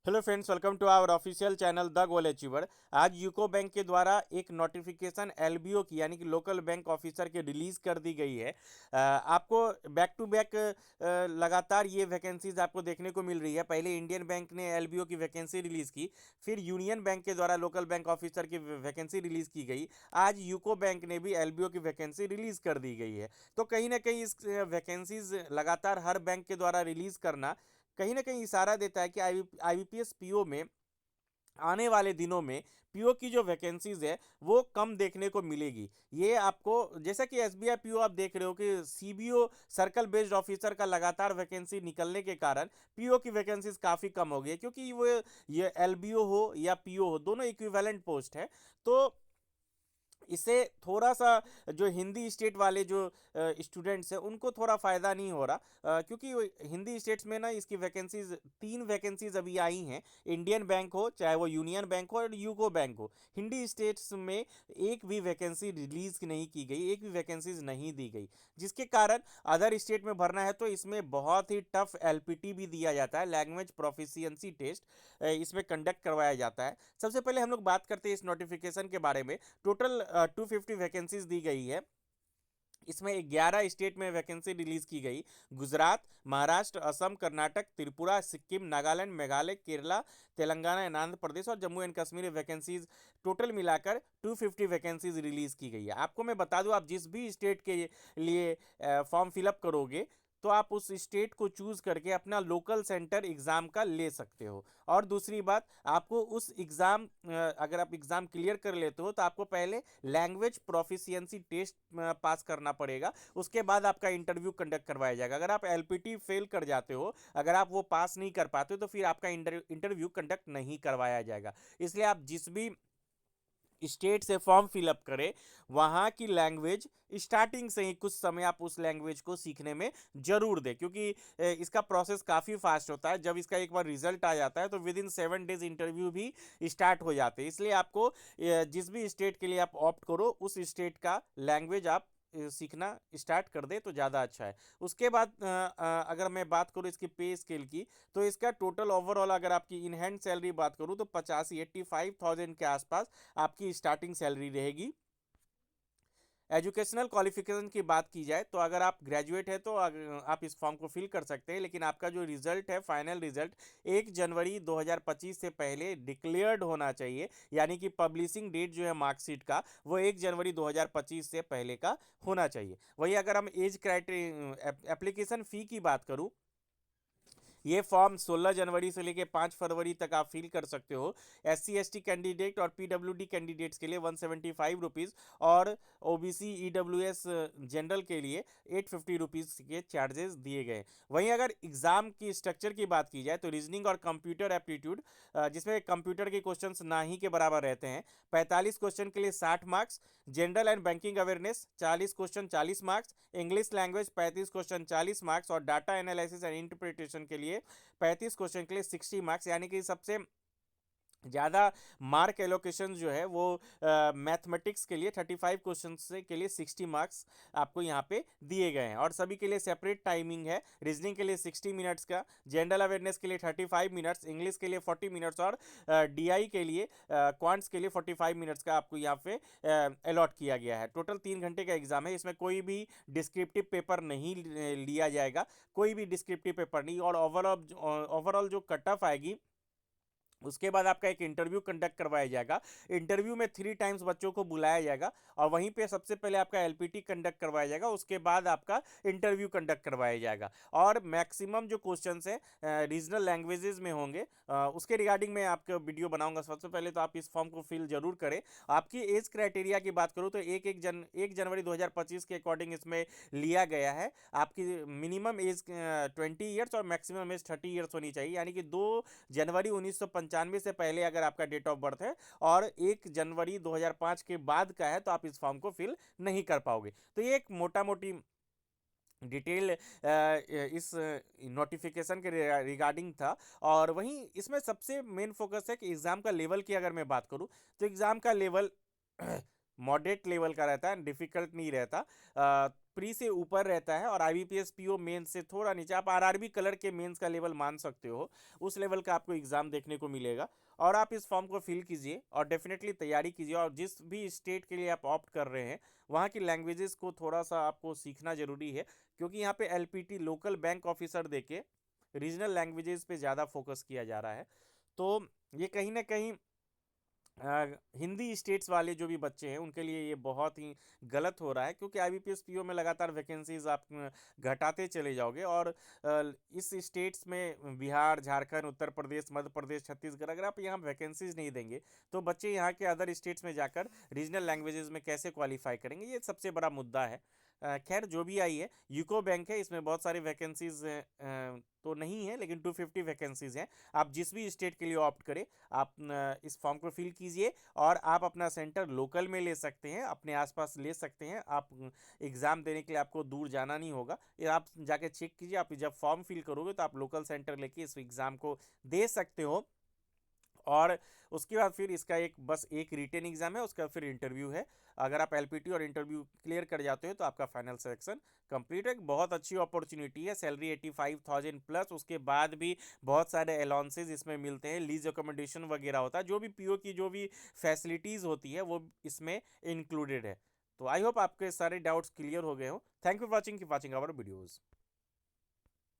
Hello friends, welcome to our official channel the goal achiever. आज UCO bank के द्वारा एक नोटिफिकेशन एलबीओ की यानी कि लोकल बैंक ऑफिसर के रिलीज़ कर दी गई है। आपको बैक टू बैक लगातार ये वैकेंसीज आपको देखने को मिल रही है। पहले इंडियन बैंक ने एलबीओ की वैकेंसी रिलीज़ की, फिर यूनियन बैंक के द्वारा लोकल बैंक ऑफिसर की वैकेंसी रिलीज़ की गई। आज यूको बैंक ने भी एलबीओ की वैकेंसी रिलीज़ कर दी गई है। तो कहीं ना कहीं इस वैकेंसीज लगातार हर बैंक के द्वारा रिलीज़ करना कहीं ना कहीं इशारा देता है कि आईबीपीएस पीओ में आने वाले दिनों में पीओ की जो वैकेंसीज है वो कम देखने को मिलेगी। ये आपको, जैसा कि एसबीआई पीओ आप देख रहे हो कि सीबीओ सर्कल बेस्ड ऑफिसर का लगातार वैकेंसी निकलने के कारण पीओ की वैकेंसीज काफ़ी कम हो गई है, क्योंकि वो ये एलबीओ हो या पीओ हो, दोनों इक्विवेलेंट पोस्ट है। तो इससे थोड़ा सा जो हिंदी स्टेट वाले जो स्टूडेंट्स हैं उनको थोड़ा फ़ायदा नहीं हो रहा, क्योंकि हिंदी स्टेट्स में ना इसकी वैकेंसीज, तीन वैकेंसीज अभी आई हैं। इंडियन बैंक हो, चाहे वो यूनियन बैंक हो और यूको बैंक हो, हिंदी स्टेट्स में एक भी वैकेंसी रिलीज नहीं की गई, एक भी वैकेंसीज नहीं दी गई। जिसके कारण अदर स्टेट में भरना है तो इसमें बहुत ही टफ एलपीटी भी दिया जाता है, लैंग्वेज प्रोफिशिएंसी टेस्ट इसमें कंडक्ट करवाया जाता है। सबसे पहले हम लोग बात करते हैं इस नोटिफिकेशन के बारे में। टोटल 250 वैकेंसीज दी गई है। इसमें 11 स्टेट में वैकेंसी रिलीज की गई। गुजरात, महाराष्ट्र, असम, कर्नाटक, त्रिपुरा, सिक्किम, नागालैंड, मेघालय, केरला, तेलंगाना एंड आंध्र प्रदेश और Jammu and Kashmir vacancies total मिलाकर 250 वैकेंसीज रिलीज की गई है। आपको मैं बता दूं, आप जिस भी स्टेट के लिए फॉर्म फिलअप करोगे तो आप उस स्टेट को चूज करके अपना लोकल सेंटर एग्जाम का ले सकते हो। और दूसरी बात, आपको उस एग्जाम, अगर आप एग्जाम क्लियर कर लेते हो तो आपको पहले लैंग्वेज प्रोफिशिएंसी टेस्ट पास करना पड़ेगा। उसके बाद आपका इंटरव्यू कंडक्ट करवाया जाएगा। अगर आप एलपीटी फेल कर जाते हो, अगर आप वो पास नहीं कर पाते हो, तो फिर आपका इंटरव्यू कंडक्ट नहीं करवाया जाएगा। इसलिए आप जिस भी स्टेट से फॉर्म फिलअप करें, वहाँ की लैंग्वेज स्टार्टिंग से ही कुछ समय आप उस लैंग्वेज को सीखने में जरूर दें, क्योंकि इसका प्रोसेस काफ़ी फास्ट होता है। जब इसका एक बार रिजल्ट आ जाता है तो विद इन 7 डेज इंटरव्यू भी स्टार्ट हो जाते हैं। इसलिए आपको जिस भी स्टेट के लिए आप ऑप्ट करो, उस स्टेट का लैंग्वेज आप सीखना स्टार्ट कर दे तो ज़्यादा अच्छा है। उसके बाद अगर मैं बात करूँ इसकी पे स्केल की, तो इसका टोटल ओवरऑल अगर आपकी इन हैंड सैलरी बात करूँ तो 85,000 के आसपास आपकी स्टार्टिंग सैलरी रहेगी। एजुकेशनल क्वालिफिकेशन की बात की जाए तो अगर आप ग्रेजुएट है तो आप इस फॉर्म को फिल कर सकते हैं, लेकिन आपका जो रिजल्ट है, फाइनल रिजल्ट 1 जनवरी 2025 से पहले डिक्लेयर्ड होना चाहिए। यानी कि पब्लिशिंग डेट जो है मार्कशीट का, वो 1 जनवरी 2025 से पहले का होना चाहिए। वही अगर हम एज क्राइटेरिया एप्लीकेशन फ़ी की बात करूँ, ये फॉर्म 16 जनवरी से लेकर 5 फरवरी तक आप फिल कर सकते हो। एससी एसटी कैंडिडेट और पीडब्ल्यूडी कैंडिडेट्स के लिए 175 रुपीज़ और ओबीसी ईडब्ल्यूएस जनरल के लिए 850 रुपीज़ के चार्जेस दिए गए। वहीं अगर एग्जाम की स्ट्रक्चर की बात की जाए तो रीजनिंग और कंप्यूटर एप्टीट्यूड, जिसमें कंप्यूटर के क्वेश्चंस ना ही के बराबर रहते हैं, 45 क्वेश्चन के लिए 60 marks, general and banking awareness 40 question 40 marks, English language 35 question 40 marks और डाटा एनालिसिस एंड इंटरप्रिटेशन के लिए 35 क्वेश्चन के लिए 60 मार्क्स। यानी कि सबसे ज़्यादा मार्क एलोकेशन जो है वो मैथमेटिक्स के लिए 35 क्वेश्चन से के लिए 60 मार्क्स आपको यहाँ पे दिए गए हैं। और सभी के लिए सेपरेट टाइमिंग है। रीजनिंग के लिए 60 मिनट्स का, जनरल अवेयरनेस के लिए 35 मिनट्स, इंग्लिश के लिए 40 मिनट्स और डीआई के लिए, क्वांट्स के लिए 45 मिनट्स का आपको यहाँ पे अलॉट किया गया है। टोटल 3 घंटे का एग्जाम है। इसमें कोई भी डिस्क्रिप्टिव पेपर नहीं लिया जाएगा, कोई भी डिस्क्रिप्टिव पेपर नहीं। और ओवरऑल जो कट ऑफ आएगी, उसके बाद आपका एक इंटरव्यू कंडक्ट करवाया जाएगा। इंटरव्यू में 3 टाइम्स बच्चों को बुलाया जाएगा और वहीं पे सबसे पहले आपका एलपीटी कंडक्ट करवाया जाएगा, उसके बाद आपका इंटरव्यू कंडक्ट करवाया जाएगा। और मैक्सिमम जो क्वेश्चंस हैं रीजनल लैंग्वेजेस में होंगे। उसके रिगार्डिंग मैं आपका वीडियो बनाऊंगा। सबसे पहले तो आप इस फॉर्म को फिल जरूर करें। आपकी एज क्राइटेरिया की बात करूँ तो 1 जनवरी 2025 के अकॉर्डिंग इसमें लिया गया है। आपकी मिनिमम एज 20 ईयर्स और मैक्सिमम एज 30 ईयर्स होनी चाहिए। यानी कि 2 जनवरी 1995 से पहले अगर आपका डेट ऑफ बर्थ है और 1 जनवरी 2005 के बाद का है तो आप इस फॉर्म को फिल नहीं कर पाओगे। तो ये एक मोटा मोटी डिटेल इस नोटिफिकेशन के रिगार्डिंग था। और वहीं इसमें सबसे मेन फोकस है कि एग्ज़ाम का लेवल की अगर मैं बात करूं तो एग्ज़ाम का लेवल मॉडरेट लेवल का रहता है, डिफ़िकल्ट नहीं रहता। प्री से ऊपर रहता है और आईबीपीएस पीओ मेंस से थोड़ा नीचे, आप आरआरबी कलर के मेंस का लेवल मान सकते हो, उस लेवल का आपको एग्जाम देखने को मिलेगा। और आप इस फॉर्म को फिल कीजिए और डेफिनेटली तैयारी कीजिए, और जिस भी स्टेट के लिए आप ऑप्ट कर रहे हैं वहाँ की लैंग्वेजेस को थोड़ा सा आपको सीखना जरूरी है, क्योंकि यहाँ पे एलपीटी लोकल बैंक ऑफिसर देके रीजनल लैंग्वेजेस पे ज़्यादा फोकस किया जा रहा है। तो ये कहीं ना कहीं हिंदी स्टेट्स वाले जो भी बच्चे हैं उनके लिए ये बहुत ही गलत हो रहा है, क्योंकि आईबीपीएस पीओ में लगातार वैकेंसीज आप घटाते चले जाओगे, और इस स्टेट्स में बिहार, झारखंड, उत्तर प्रदेश, मध्य प्रदेश, छत्तीसगढ़, अगर आप यहाँ वैकेंसीज नहीं देंगे तो बच्चे यहाँ के अदर स्टेट्स में जाकर रीजनल लैंग्वेजेस में कैसे क्वालिफाई करेंगे, ये सबसे बड़ा मुद्दा है। खैर जो भी आई है, यूको बैंक है, इसमें बहुत सारी वैकेंसीज तो नहीं है, लेकिन 250 वैकेंसीज हैं। आप जिस भी स्टेट के लिए ऑप्ट करें, आप इस फॉर्म को फिल कीजिए और आप अपना सेंटर लोकल में ले सकते हैं, अपने आसपास ले सकते हैं। आप एग्ज़ाम देने के लिए आपको दूर जाना नहीं होगा, ये आप जाके चेक कीजिए। आप जब फॉर्म फिल करोगे तो आप लोकल सेंटर लेके इस एग्ज़ाम को दे सकते हो। और उसके बाद फिर इसका एक बस एक रिटेन एग्जाम है, उसका फिर इंटरव्यू है। अगर आप एलपीटी और इंटरव्यू क्लियर कर जाते हो तो आपका फाइनल सिलेक्शन कंप्लीट है। बहुत अच्छी अपॉर्चुनिटी है, सैलरी 85,000 प्लस, उसके बाद भी बहुत सारे अलाउंसेस इसमें मिलते हैं, लीज अकोमोडेशन वगैरह होता है, जो भी पीओ की जो भी फैसिलिटीज़ होती है वो इसमें इंक्लूडेड है। तो आई होप आपके सारे डाउट्स क्लियर हो गए हो। Thank you for watching our videos.